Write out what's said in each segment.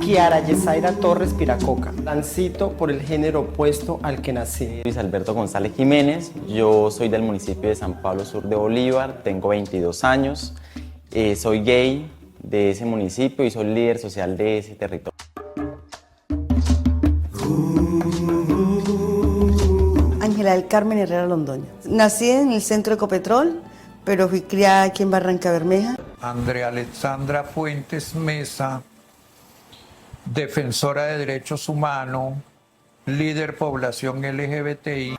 Kiara Yesaira Torres Piracoca. Transito por el género opuesto al que nací. Luis Alberto González Jiménez, yo soy del municipio de San Pablo Sur de Bolívar, tengo 22 años, soy gay de ese municipio y soy líder social de ese territorio. Ángela del Carmen Herrera Londoño. Nací en el centro de Ecopetrol, pero fui criada aquí en Barranca Bermeja. Andrea Alexandra Fuentes Mesa, defensora de derechos humanos, líder población LGBTI.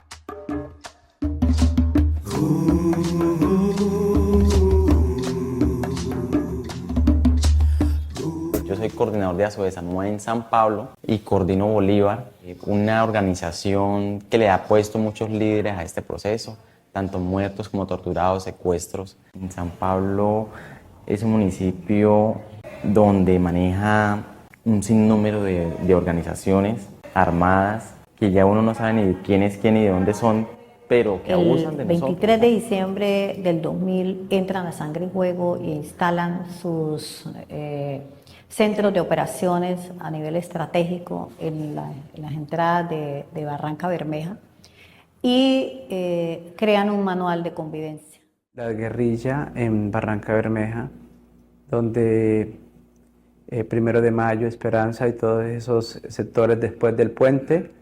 Yo soy coordinador de Asodesamue en San Pablo y coordino Bolívar, una organización que le ha puesto muchos líderes a este proceso, tanto muertos como torturados, secuestros. En San Pablo es un municipio donde maneja un sinnúmero de organizaciones armadas que ya uno no sabe ni quién es quién y de dónde son, pero que abusan de nosotros. El 23 de diciembre del 2000 entran a Sangre y Juego e instalan sus centros de operaciones a nivel estratégico en las entradas de Barranca Bermeja y crean un manual de convivencia. La guerrilla en Barranca Bermeja, donde 1 de Mayo, Esperanza y todos esos sectores después del puente,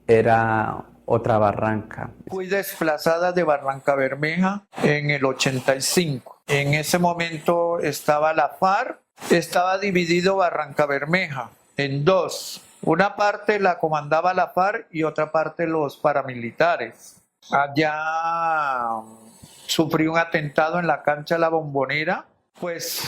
era otra Barranca. Fui desplazada de Barranca Bermeja en el 85. En ese momento estaba la FARC, estaba dividido Barranca Bermeja en dos. Una parte la comandaba la FARC y otra parte los paramilitares. Allá sufrí un atentado en la cancha La Bombonera, pues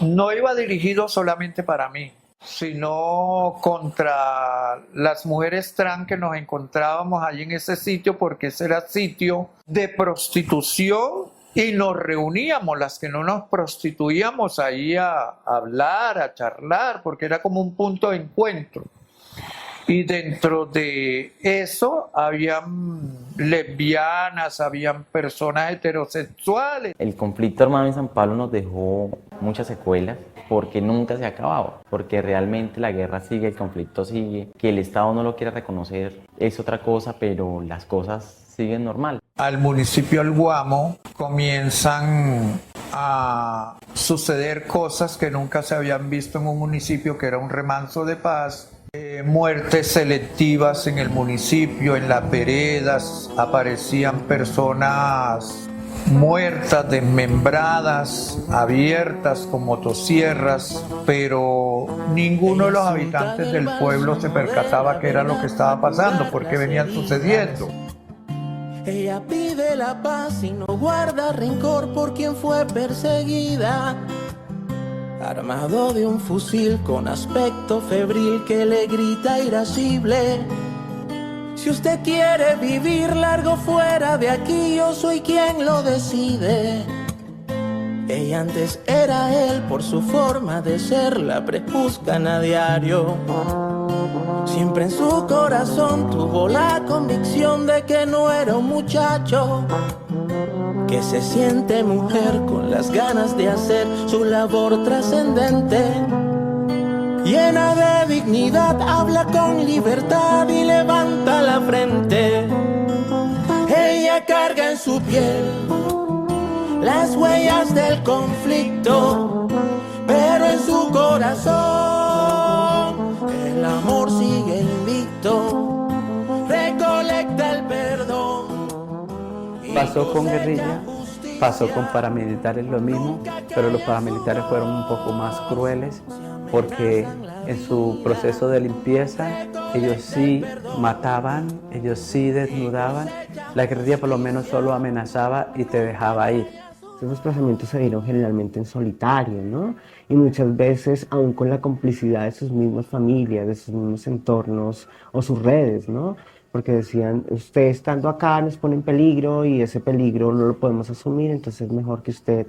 no iba dirigido solamente para mí, sino contra las mujeres trans que nos encontrábamos allí en ese sitio, porque ese era sitio de prostitución y nos reuníamos las que no nos prostituíamos ahí a hablar, a charlar, porque era como un punto de encuentro. Y dentro de eso habían lesbianas, habían personas heterosexuales. El conflicto armado en San Pablo nos dejó muchas secuelas porque nunca se ha acabado, porque realmente la guerra sigue, el conflicto sigue, que el Estado no lo quiera reconocer es otra cosa, pero las cosas siguen normal. Al municipio El Guamo comienzan a suceder cosas que nunca se habían visto en un municipio que era un remanso de paz. Muertes selectivas en el municipio, en las veredas, aparecían personas muertas, desmembradas, abiertas con motosierras, pero ninguno de los habitantes del pueblo se percataba que era lo que estaba pasando, porque venían sucediendo. Ella pide la paz y no guarda rencor por quien fue perseguida. Armado de un fusil con aspecto febril que le grita irascible: si usted quiere vivir largo fuera de aquí, yo soy quien lo decide. Ella antes era él por su forma de ser, la prejuzgan a diario. Siempre en su corazón tuvo la convicción de que no era un muchacho, que se siente mujer con las ganas de hacer su labor trascendente. Llena de dignidad, habla con libertad y levanta la frente. Ella carga en su piel las huellas del conflicto, pero en su corazón el amor sigue invicto. Recolecta el perdón. Pasó con guerrilla, pasó con paramilitares lo mismo, pero los paramilitares fueron un poco más crueles porque en su proceso de limpieza ellos sí mataban, ellos sí desnudaban. La guerrilla por lo menos solo amenazaba y te dejaba ir. Esos desplazamientos se dieron generalmente en solitario, ¿no? Y muchas veces aún con la complicidad de sus mismas familias, de sus mismos entornos o sus redes, ¿no? Porque decían, usted estando acá nos pone en peligro y ese peligro no lo podemos asumir, entonces es mejor que usted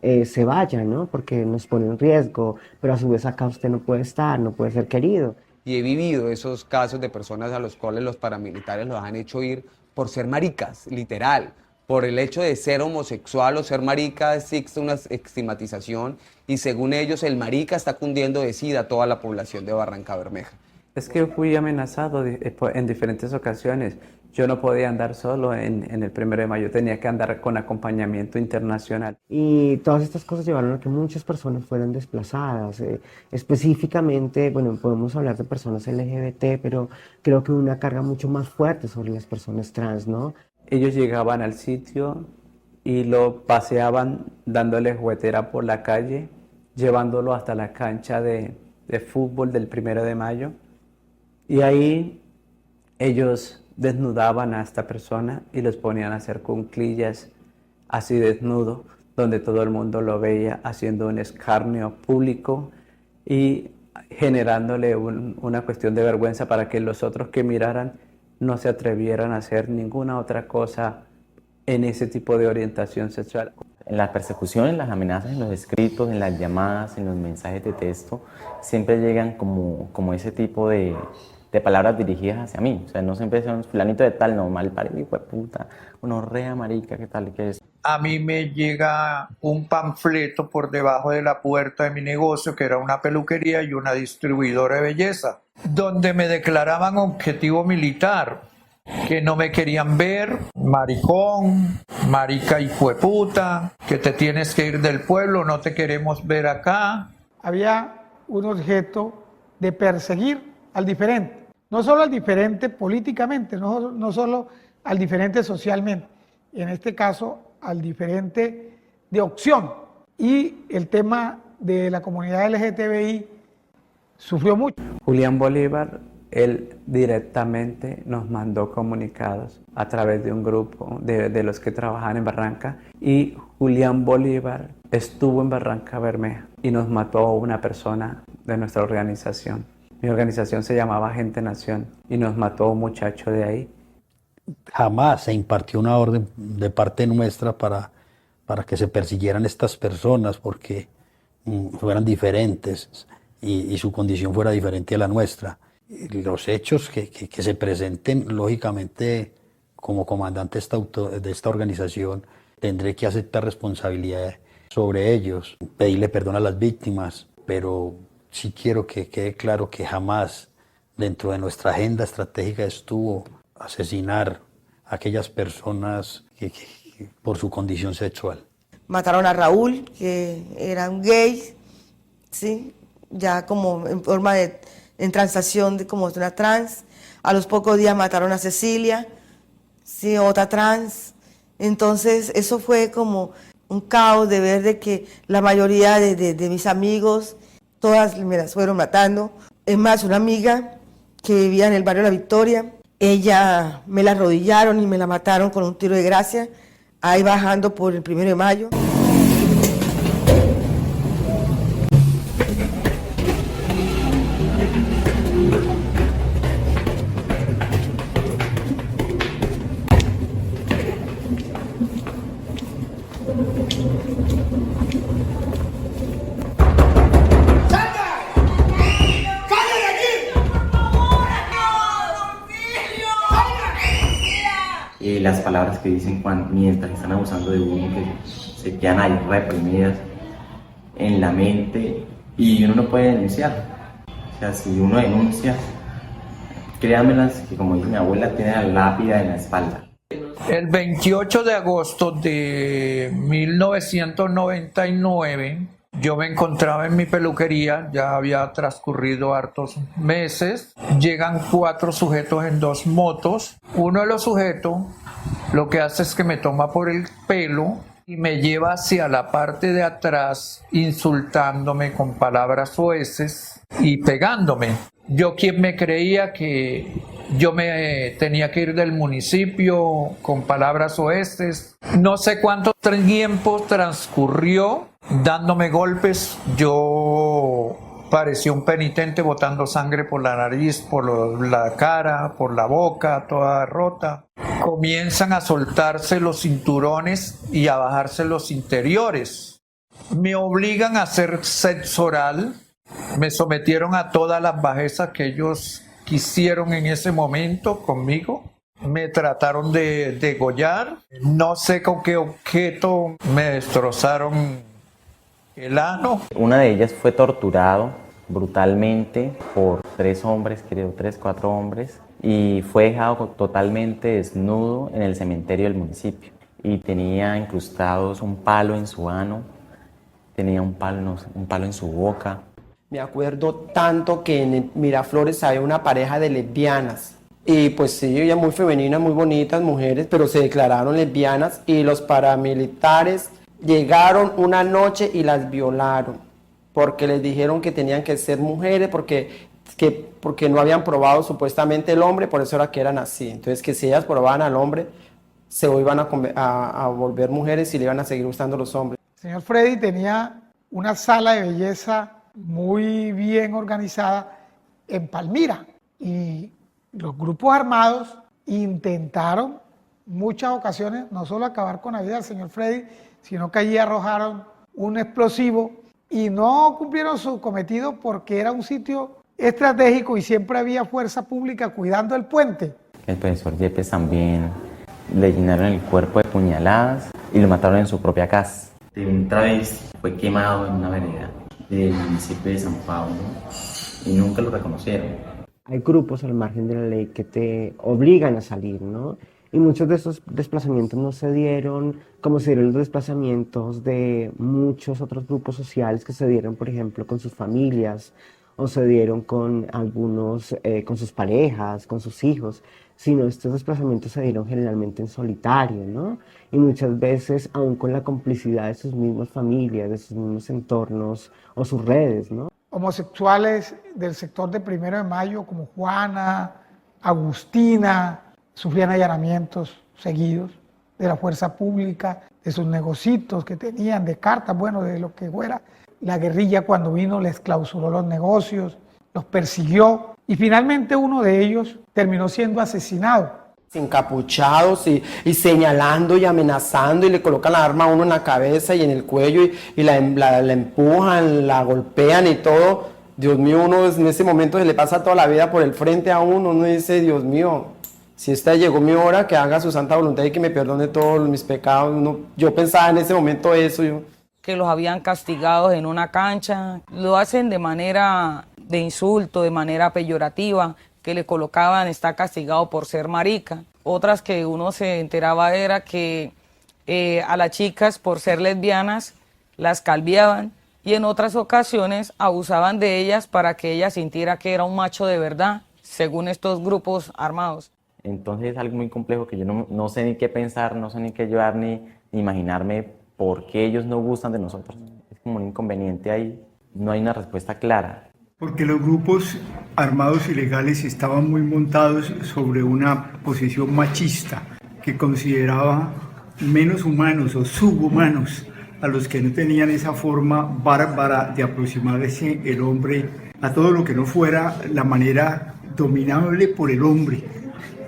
se vaya, ¿no? Porque nos pone en riesgo, pero a su vez acá usted no puede estar, no puede ser querido. Y he vivido esos casos de personas a los cuales los paramilitares los han hecho ir por ser maricas, literal, Por el hecho de ser homosexual o ser marica existe una estigmatización y según ellos el marica está cundiendo de SIDA a toda la población de Barrancabermeja. Es que fui amenazado en diferentes ocasiones. Yo no podía andar solo en el 1 de mayo, tenía que andar con acompañamiento internacional. Y todas estas cosas llevaron a que muchas personas fueran desplazadas. Específicamente, bueno, podemos hablar de personas LGBT, pero creo que una carga mucho más fuerte sobre las personas trans, ¿no? Ellos llegaban al sitio y lo paseaban dándole juguetera por la calle, llevándolo hasta la cancha de fútbol del 1 de mayo. Y ahí ellos desnudaban a esta persona y los ponían a hacer cuclillas así desnudo, donde todo el mundo lo veía haciendo un escarnio público y generándole una cuestión de vergüenza para que los otros que miraran no se atrevieran a hacer ninguna otra cosa en ese tipo de orientación sexual. En las persecuciones, las amenazas, en los escritos, en las llamadas, en los mensajes de texto, siempre llegan como ese tipo de palabras dirigidas hacia mí. O sea, no siempre son fulanito de tal, no, mal parido, hijo de puta, gonorrea, marica, ¿qué tal? ¿Qué es? A mí me llega un panfleto por debajo de la puerta de mi negocio, que era una peluquería y una distribuidora de belleza, donde me declaraban objetivo militar, que no me querían ver, maricón, marica hijo de puta, que te tienes que ir del pueblo, no te queremos ver acá. Había un objeto de perseguir al diferente, no solo al diferente políticamente, no solo al diferente socialmente, en este caso al diferente de opción. Y el tema de la comunidad LGTBI sufrió mucho. Julián Bolívar, él directamente nos mandó comunicados a través de un grupo de los que trabajan en Barranca, y Julián Bolívar estuvo en Barrancabermeja y nos mató a una persona de nuestra organización. Mi organización se llamaba Gente Nación y nos mató a un muchacho de ahí. Jamás se impartió una orden de parte nuestra para que se persiguieran estas personas porque fueran diferentes y su condición fuera diferente a la nuestra. Los hechos que se presenten, lógicamente, como comandante de esta organización, tendré que aceptar responsabilidad sobre ellos, pedirle perdón a las víctimas, pero sí quiero que quede claro que jamás dentro de nuestra agenda estratégica estuvo asesinar a aquellas personas que por su condición sexual. Mataron a Raúl, que era un gay, ¿sí? Ya como en forma en transación como de una trans. A los pocos días mataron a Cecilia, ¿sí? Otra trans. Entonces eso fue como un caos de ver de que la mayoría de mis amigos, todas me las fueron matando. Es más, una amiga que vivía en el barrio La Victoria, ella me la arrodillaron y me la mataron con un tiro de gracia, ahí bajando por el 1 de mayo. Las palabras que dicen mientras están abusando de uno, que se quedan ahí reprimidas en la mente y uno no puede denunciar. O sea, si uno denuncia, créanmelas que, como dice mi abuela, tiene la lápida en la espalda. El 28 de agosto de 1999, yo me encontraba en mi peluquería, ya había transcurrido hartos meses, llegan 4 sujetos en 2 motos. Uno de los sujetos lo que hace es que me toma por el pelo y me lleva hacia la parte de atrás, insultándome con palabras soeces y pegándome. Yo, quien me creía que yo me tenía que ir del municipio con palabras soeces. No sé cuánto tiempo transcurrió dándome golpes. Yo parecía un penitente botando sangre por la nariz, por la cara, por la boca, toda rota. Comienzan a soltarse los cinturones y a bajarse los interiores. Me obligan a hacer sexo oral. Me sometieron a todas las bajezas que ellos quisieron en ese momento conmigo. Me trataron de degollar, no sé con qué objeto me destrozaron el ano. Una de ellas fue torturado brutalmente por 3 hombres, creo, 3, 4 hombres, y fue dejado totalmente desnudo en el cementerio del municipio. Y tenía incrustados un palo en su ano, tenía un palo en su boca. Me acuerdo tanto que en Miraflores había una pareja de lesbianas. Y pues sí, ellas muy femeninas, muy bonitas mujeres, pero se declararon lesbianas y los paramilitares llegaron una noche y las violaron porque les dijeron que tenían que ser mujeres porque no habían probado supuestamente el hombre, por eso era que eran así. Entonces que si ellas probaban al hombre, se iban a volver mujeres y le iban a seguir gustando los hombres. El señor Freddy tenía una sala de belleza muy bien organizada en Palmira y los grupos armados intentaron muchas ocasiones no solo acabar con la vida del señor Freddy, sino que allí arrojaron un explosivo y no cumplieron su cometido porque era un sitio estratégico y siempre había fuerza pública cuidando el puente. El profesor Yepes también le llenaron el cuerpo de puñaladas y lo mataron en su propia casa. Otra vez fue quemado en una vereda del municipio de San Pablo y nunca lo reconocieron. Hay grupos al margen de la ley que te obligan a salir, ¿no? Y muchos de esos desplazamientos no se dieron como se dieron los desplazamientos de muchos otros grupos sociales que se dieron, por ejemplo, con sus familias o se dieron con algunos, con sus parejas, con sus hijos, sino estos desplazamientos se dieron generalmente en solitario, ¿no? Y muchas veces aún con la complicidad de sus mismas familias, de sus mismos entornos o sus redes, ¿no? Homosexuales del sector de 1 de Mayo como Juana, Agustina, sufrían allanamientos seguidos de la fuerza pública, de sus negocios que tenían, de cartas, bueno, de lo que fuera. La guerrilla cuando vino les clausuró los negocios, los persiguió y finalmente uno de ellos terminó siendo asesinado. Encapuchados y señalando y amenazando y le colocan la arma a uno en la cabeza y en el cuello y la empujan, la golpean y todo. Dios mío, uno en ese momento se le pasa toda la vida por el frente a uno dice, Dios mío, si esta llegó mi hora, que haga su santa voluntad y que me perdone todos mis pecados. Yo pensaba en ese momento eso. Que los habían castigado en una cancha, lo hacen de manera de insulto, de manera peyorativa, que le colocaban está castigado por ser marica. Otras que uno se enteraba era que a las chicas por ser lesbianas las calviaban y en otras ocasiones abusaban de ellas para que ella sintiera que era un macho de verdad, según estos grupos armados. Entonces es algo muy complejo que yo no sé ni qué pensar, no sé ni qué llorar, ni imaginarme por qué ellos no gustan de nosotros. Es como un inconveniente ahí, no hay una respuesta clara. Porque los grupos armados ilegales estaban muy montados sobre una posición machista que consideraba menos humanos o subhumanos a los que no tenían esa forma bárbara de aproximarse el hombre a todo lo que no fuera la manera dominable por el hombre.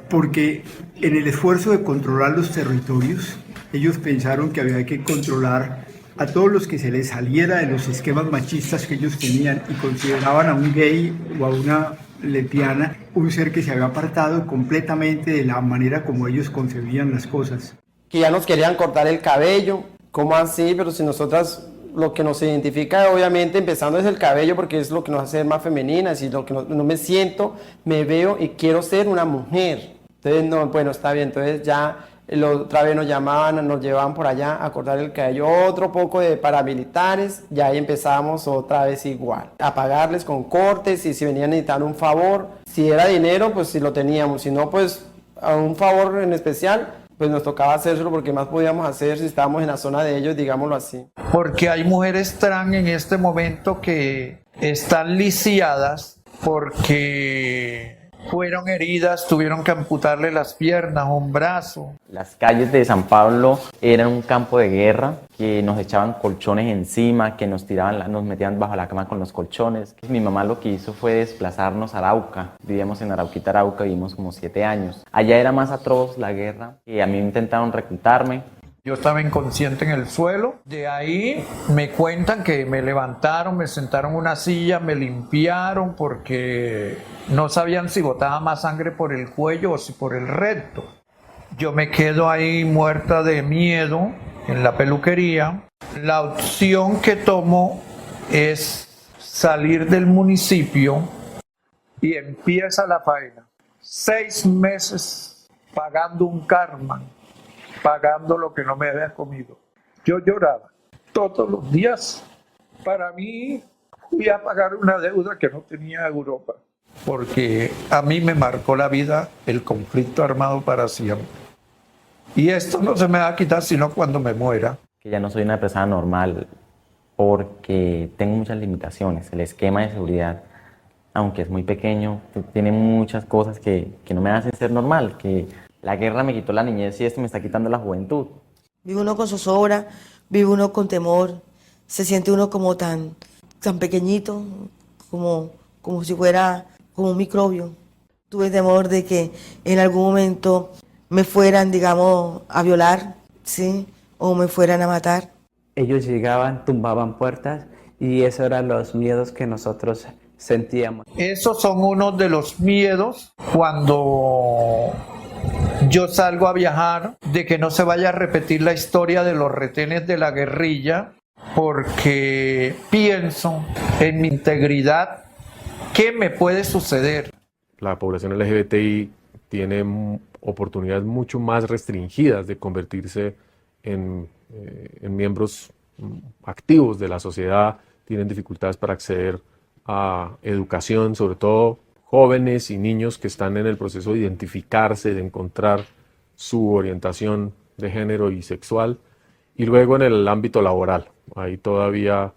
Porque en el esfuerzo de controlar los territorios, ellos pensaron que había que controlar a todos los que se les saliera de los esquemas machistas que ellos tenían y consideraban a un gay o a una lesbiana un ser que se había apartado completamente de la manera como ellos concebían las cosas. Que ya nos querían cortar el cabello, ¿cómo así? Pero si nosotras lo que nos identifica obviamente empezando es el cabello porque es lo que nos hace más femeninas y lo que no me siento, me veo y quiero ser una mujer. Entonces, no, bueno, está bien, entonces ya otra vez nos llamaban, nos llevaban por allá a cortar el cabello, otro poco de paramilitares, y ahí empezamos otra vez igual, a pagarles con cortes y si venían a necesitar un favor, si era dinero, pues si lo teníamos, si no, pues a un favor en especial, pues nos tocaba hacerlo porque más podíamos hacer si estábamos en la zona de ellos, digámoslo así. Porque hay mujeres trans en este momento que están lisiadas porque fueron heridas, tuvieron que amputarle las piernas, un brazo. Las calles de San Pablo eran un campo de guerra, que nos echaban colchones encima, que nos metían bajo la cama con los colchones. Mi mamá lo que hizo fue desplazarnos a Arauca. Vivíamos en Arauquita, Arauca, vivimos como 7 años. Allá era más atroz la guerra y a mí intentaron reclutarme. Yo estaba inconsciente en el suelo. De ahí me cuentan que me levantaron, me sentaron en una silla, me limpiaron porque no sabían si botaba más sangre por el cuello o si por el recto. Yo me quedo ahí muerta de miedo en la peluquería. La opción que tomo es salir del municipio y empieza la faena. 6 meses pagando un karma, pagando lo que no me había comido. Yo lloraba todos los días. Para mí, fui a pagar una deuda que no tenía Europa, porque a mí me marcó la vida el conflicto armado para siempre. Y esto no se me va a quitar sino cuando me muera. Que ya no soy una persona normal porque tengo muchas limitaciones. El esquema de seguridad, aunque es muy pequeño, tiene muchas cosas que no me hacen ser normal, que la guerra me quitó la niñez y esto me está quitando la juventud. Vive uno con zozobra, vive uno con temor, se siente uno como tan pequeñito, como si fuera como un microbio. Tuve temor de que en algún momento me fueran, digamos, a violar, ¿sí? O me fueran a matar. Ellos llegaban, tumbaban puertas y esos eran los miedos que nosotros sentíamos. Esos son unos de los miedos cuando yo salgo a viajar, de que no se vaya a repetir la historia de los retenes de la guerrilla, porque pienso en mi integridad. ¿Qué me puede suceder? La población LGBTI tiene oportunidades mucho más restringidas de convertirse en miembros activos de la sociedad, tienen dificultades para acceder a educación, sobre todo jóvenes y niños que están en el proceso de identificarse, de encontrar su orientación de género y sexual, y luego en el ámbito laboral, hay todavía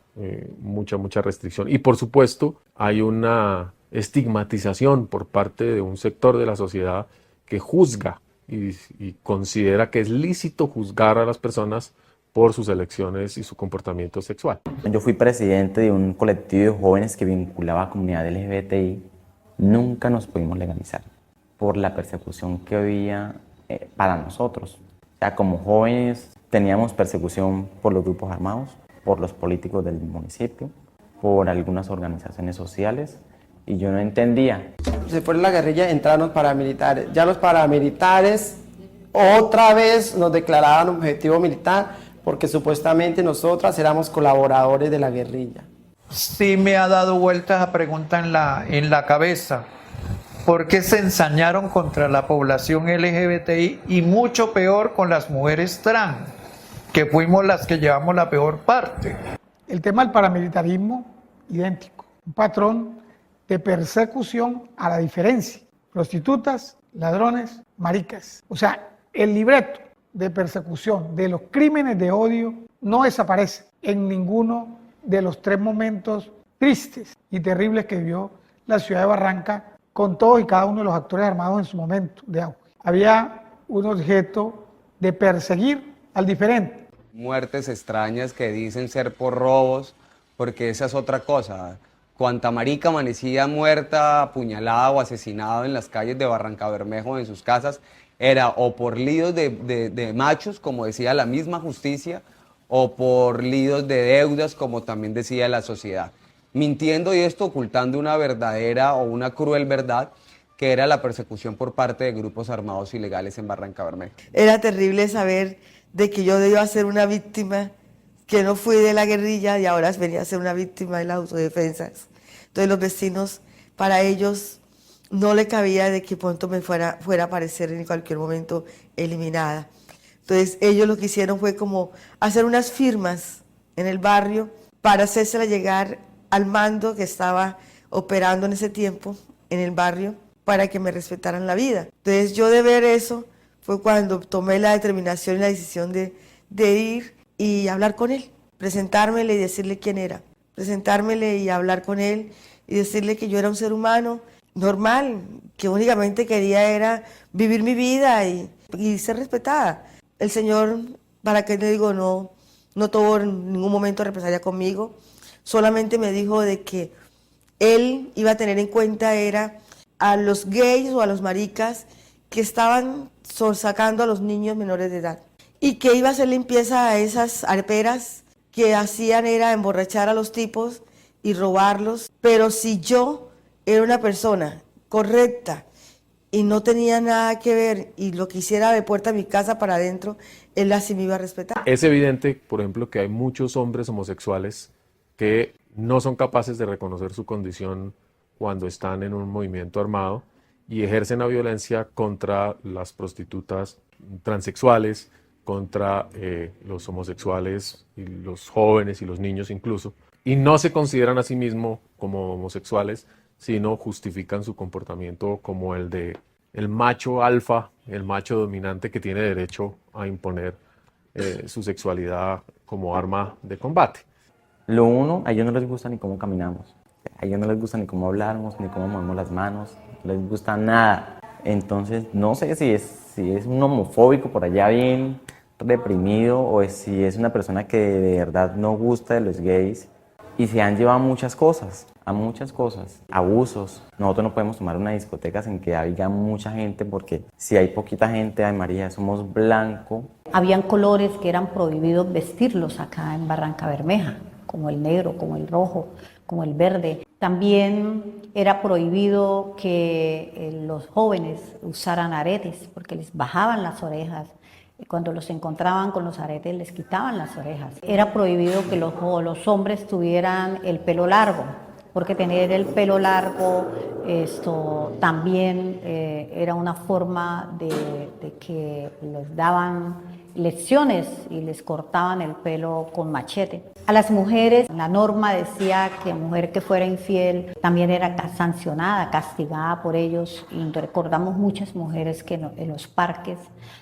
mucha restricción. Y por supuesto hay una estigmatización por parte de un sector de la sociedad que juzga y considera que es lícito juzgar a las personas por sus elecciones y su comportamiento sexual. Yo fui presidente de un colectivo de jóvenes que vinculaba a comunidad LGBTI. Nunca nos pudimos legalizar por la persecución que había para nosotros. O sea, como jóvenes teníamos persecución por los grupos armados, por los políticos del municipio, por algunas organizaciones sociales, y yo no entendía. Se fue la guerrilla, entraron los paramilitares. Ya los paramilitares otra vez nos declaraban objetivo militar porque supuestamente nosotras éramos colaboradores de la guerrilla. Sí me ha dado vueltas a pregunta en la cabeza. ¿Por qué se ensañaron contra la población LGBTI y mucho peor con las mujeres trans, que fuimos las que llevamos la peor parte? El tema del paramilitarismo, idéntico. Un patrón de persecución a la diferencia. Prostitutas, ladrones, maricas. O sea, el libreto de persecución de los crímenes de odio no desaparece en ninguno de los 3 momentos tristes y terribles que vivió la ciudad de Barranca con todos y cada uno de los actores armados en su momento de auge. Había un objeto de perseguir al diferente. Muertes extrañas que dicen ser por robos, porque esa es otra cosa. Cuanta marica amanecía muerta, apuñalada o asesinada en las calles de Barrancabermeja o en sus casas, era o por líos de machos, como decía la misma justicia, o por líos de deudas, como también decía la sociedad. Mintiendo y esto ocultando una verdadera o una cruel verdad, que era la persecución por parte de grupos armados ilegales en Barrancabermeja. Era terrible saber de que yo debía ser una víctima, que no fui de la guerrilla y ahora venía a ser una víctima de las autodefensas. Entonces los vecinos, para ellos no le cabía de que pronto me fuera a aparecer en cualquier momento eliminada. Entonces ellos lo que hicieron fue como hacer unas firmas en el barrio para hacérsela llegar al mando que estaba operando en ese tiempo en el barrio para que me respetaran la vida. Entonces yo de ver eso fue cuando tomé la determinación y la decisión de ir y hablar con él, presentármele y decirle quién era, presentármele y hablar con él y decirle que yo era un ser humano normal, que únicamente quería era vivir mi vida y ser respetada. El Señor, ¿para qué le digo? No tuvo en ningún momento represalia conmigo, solamente me dijo de que él iba a tener en cuenta era a los gays o a los maricas que estaban sacando a los niños menores de edad, y que iba a hacer limpieza a esas arperas que hacían era emborrachar a los tipos y robarlos. Pero si yo era una persona correcta y no tenía nada que ver y lo que hiciera de puerta a mi casa para adentro, él así me iba a respetar. Es evidente, por ejemplo, que hay muchos hombres homosexuales que no son capaces de reconocer su condición cuando están en un movimiento armado y ejercen la violencia contra las prostitutas transexuales, contra los homosexuales y los jóvenes y los niños incluso, y no se consideran a sí mismos como homosexuales, sino justifican su comportamiento como el de el macho alfa, el macho dominante que tiene derecho a imponer su sexualidad como arma de combate. Lo uno, a ellos no les gusta ni cómo caminamos, a ellos no les gusta ni cómo hablamos, ni cómo movemos las manos, no les gusta nada. Entonces, no sé si es un homofóbico por allá bien reprimido o si es una persona que de verdad no gusta de los gays y se han llevado a muchas cosas, abusos. Nosotros no podemos tomar unas discotecas en que haya mucha gente porque si hay poquita gente, ay María, somos blanco. Habían colores que eran prohibidos vestirlos acá en Barranca Bermeja, como el negro, como el rojo, como el verde. También era prohibido que los jóvenes usaran aretes porque les bajaban las orejas. Cuando los encontraban con los aretes les quitaban las orejas. Era prohibido que los hombres tuvieran el pelo largo, porque tener el pelo largo también era una forma de que les daban lecciones y les cortaban el pelo con machete. A las mujeres, la norma decía que mujer que fuera infiel también era sancionada, castigada por ellos, y recordamos muchas mujeres que en los parques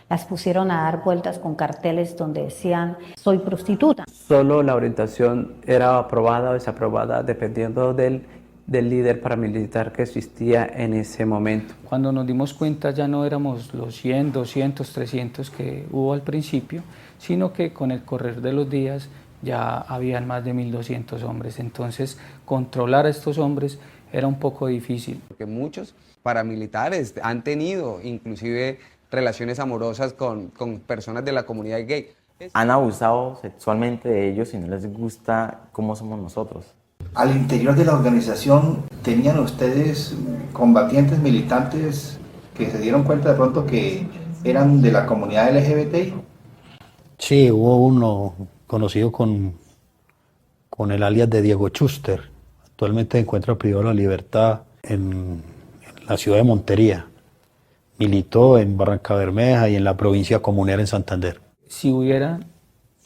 las pusieron a dar vueltas con carteles donde decían soy prostituta. Solo la orientación era aprobada o desaprobada dependiendo del líder paramilitar que existía en ese momento. Cuando nos dimos cuenta ya no éramos los 100, 200, 300 que hubo al principio, sino que con el correr de los días ya habían más de 1.200 hombres. Entonces, controlar a estos hombres era un poco difícil. Porque muchos paramilitares han tenido inclusive relaciones amorosas con personas de la comunidad gay. Han abusado sexualmente de ellos y no les gusta cómo somos nosotros. Al interior de la organización, ¿tenían ustedes combatientes militantes que se dieron cuenta de pronto que eran de la comunidad LGBTI? Sí, hubo uno conocido con el alias de Diego Schuster. Actualmente se encuentra privado de la libertad en la ciudad de Montería. Militó en Barranca Bermeja y en la provincia comunera en Santander. Si hubieran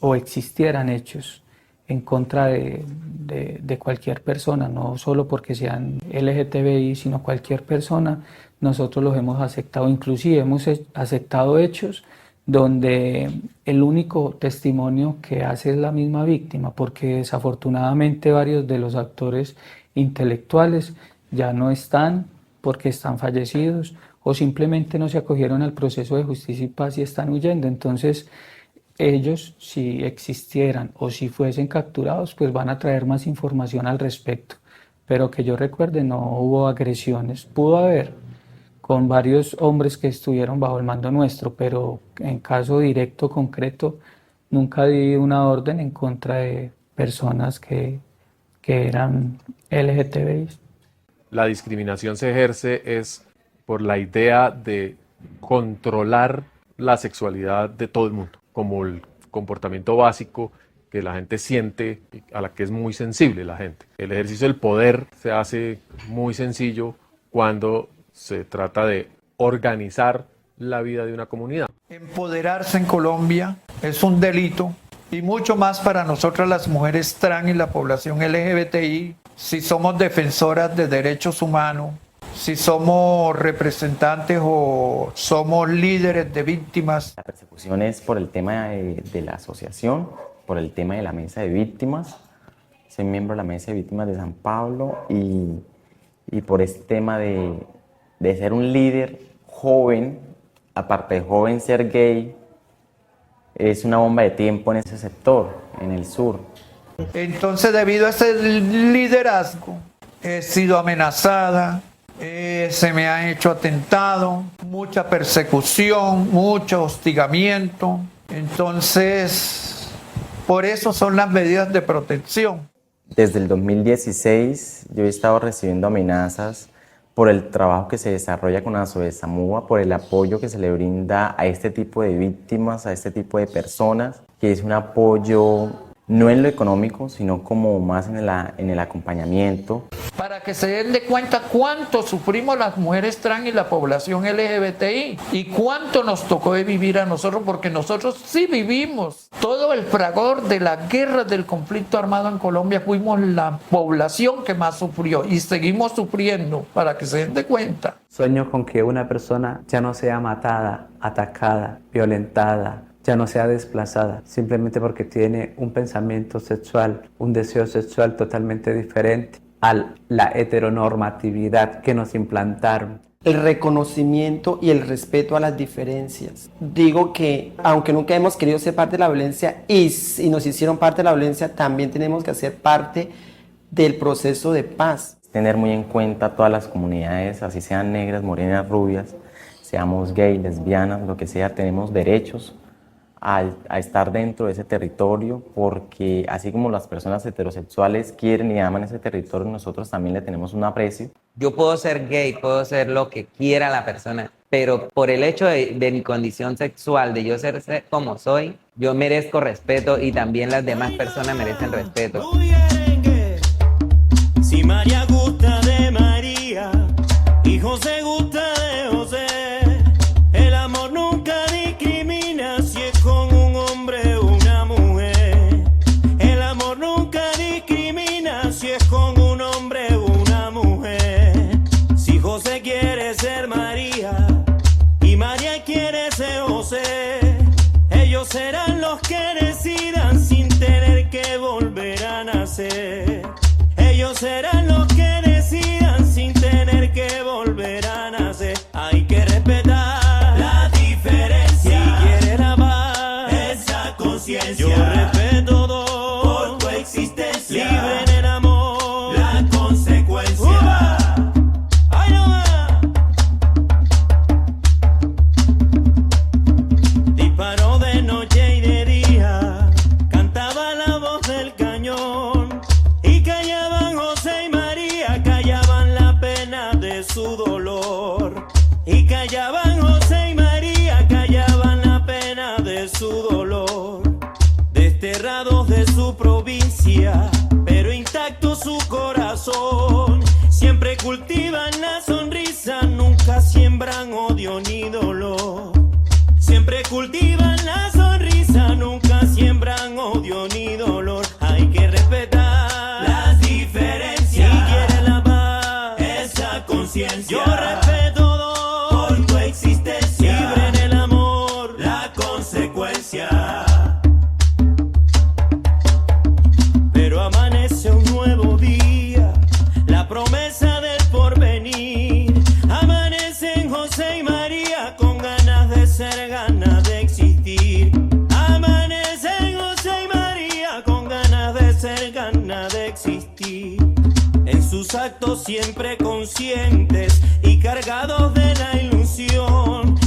o existieran hechos en contra de cualquier persona, no solo porque sean LGTBI, sino cualquier persona, nosotros los hemos aceptado. Inclusive hemos aceptado hechos donde el único testimonio que hace es la misma víctima, porque desafortunadamente varios de los actores intelectuales ya no están porque están fallecidos o simplemente no se acogieron al proceso de justicia y paz y están huyendo. Entonces, ellos, si existieran o si fuesen capturados, pues van a traer más información al respecto. Pero que yo recuerde, no hubo agresiones. Pudo haber con varios hombres que estuvieron bajo el mando nuestro, pero en caso directo, concreto, nunca di una orden en contra de personas que eran LGTBI. La discriminación se ejerce es por la idea de controlar la sexualidad de todo el mundo, como el comportamiento básico que la gente siente, a la que es muy sensible la gente. El ejercicio del poder se hace muy sencillo cuando se trata de organizar la vida de una comunidad. Empoderarse en Colombia es un delito y mucho más para nosotras las mujeres trans y la población LGBTI, si somos defensoras de derechos humanos, si somos representantes o somos líderes de víctimas. La persecución es por el tema de la asociación, por el tema de la mesa de víctimas. Soy miembro de la mesa de víctimas de San Pablo y por este tema de ser un líder joven, aparte de joven ser gay, es una bomba de tiempo en ese sector, en el sur. Entonces, debido a ese liderazgo, he sido amenazada, se me ha hecho atentado, mucha persecución, mucho hostigamiento. Entonces, por eso son las medidas de protección. Desde el 2016 yo he estado recibiendo amenazas por el trabajo que se desarrolla con ASOESAMUA, por el apoyo que se le brinda a este tipo de víctimas, a este tipo de personas, que es un apoyo no en lo económico, sino como más en el acompañamiento. Para que se den de cuenta cuánto sufrimos las mujeres trans y la población LGBTI y cuánto nos tocó de vivir a nosotros, porque nosotros sí vivimos todo el fragor de la guerra del conflicto armado en Colombia. Fuimos la población que más sufrió y seguimos sufriendo, para que se den de cuenta. Sueño con que una persona ya no sea matada, atacada, violentada, ya no sea desplazada, simplemente porque tiene un pensamiento sexual, un deseo sexual totalmente diferente a la heteronormatividad que nos implantaron. El reconocimiento y el respeto a las diferencias. Digo que aunque nunca hemos querido ser parte de la violencia y nos hicieron parte de la violencia, también tenemos que hacer parte del proceso de paz. Tener muy en cuenta todas las comunidades, así sean negras, morenas, rubias, seamos gay, lesbianas, lo que sea, tenemos derechos a estar dentro de ese territorio, porque así como las personas heterosexuales quieren y aman ese territorio, nosotros también le tenemos un aprecio. Yo puedo ser gay, puedo ser lo que quiera la persona, pero por el hecho de mi condición sexual, de yo ser como soy, yo merezco respeto y también las demás personas merecen respeto. Si María gusta de María y José gusta de José, el amor nunca discrimina si es con un hombre o una mujer. El amor nunca discrimina si es con un hombre o una mujer. Si José quiere ser María y María quiere ser José, ellos serán los que decidan sin tener que volver a nacer. Ellos serán los que decidan sin tener que volver a nacer. Hay que respetar la diferencia. Si quieres la paz, esa conciencia. Yo respeto todo por tu existencia. Libre en el amor, la consecuencia. ¡Ay, no va! Disparó de noche y de día, cantaba la voz del cañón. Y callaban José y María, callaban la pena de su dolor. Y callaban José y María, callaban la pena de su dolor. Desterrados de su provincia, pero intacto su corazón. Siempre cultivan la sonrisa, nunca siembran odio ni dolor. Siempre cultivan la sonrisa, nunca siembran odio ni dolor. Hay que respetar las diferencias. Si quieres la paz, esa conciencia. Yo respeto todo por tu existencia. Libre en el amor, la consecuencia. Pero amanece un nuevo día, la promesa del porvenir. Amanecen José y María con ganas de ser, ganas de existir. Amanecen José y María con ganas de ser, ganas de existir. En sus actos siempre conscientes y cargados de la ilusión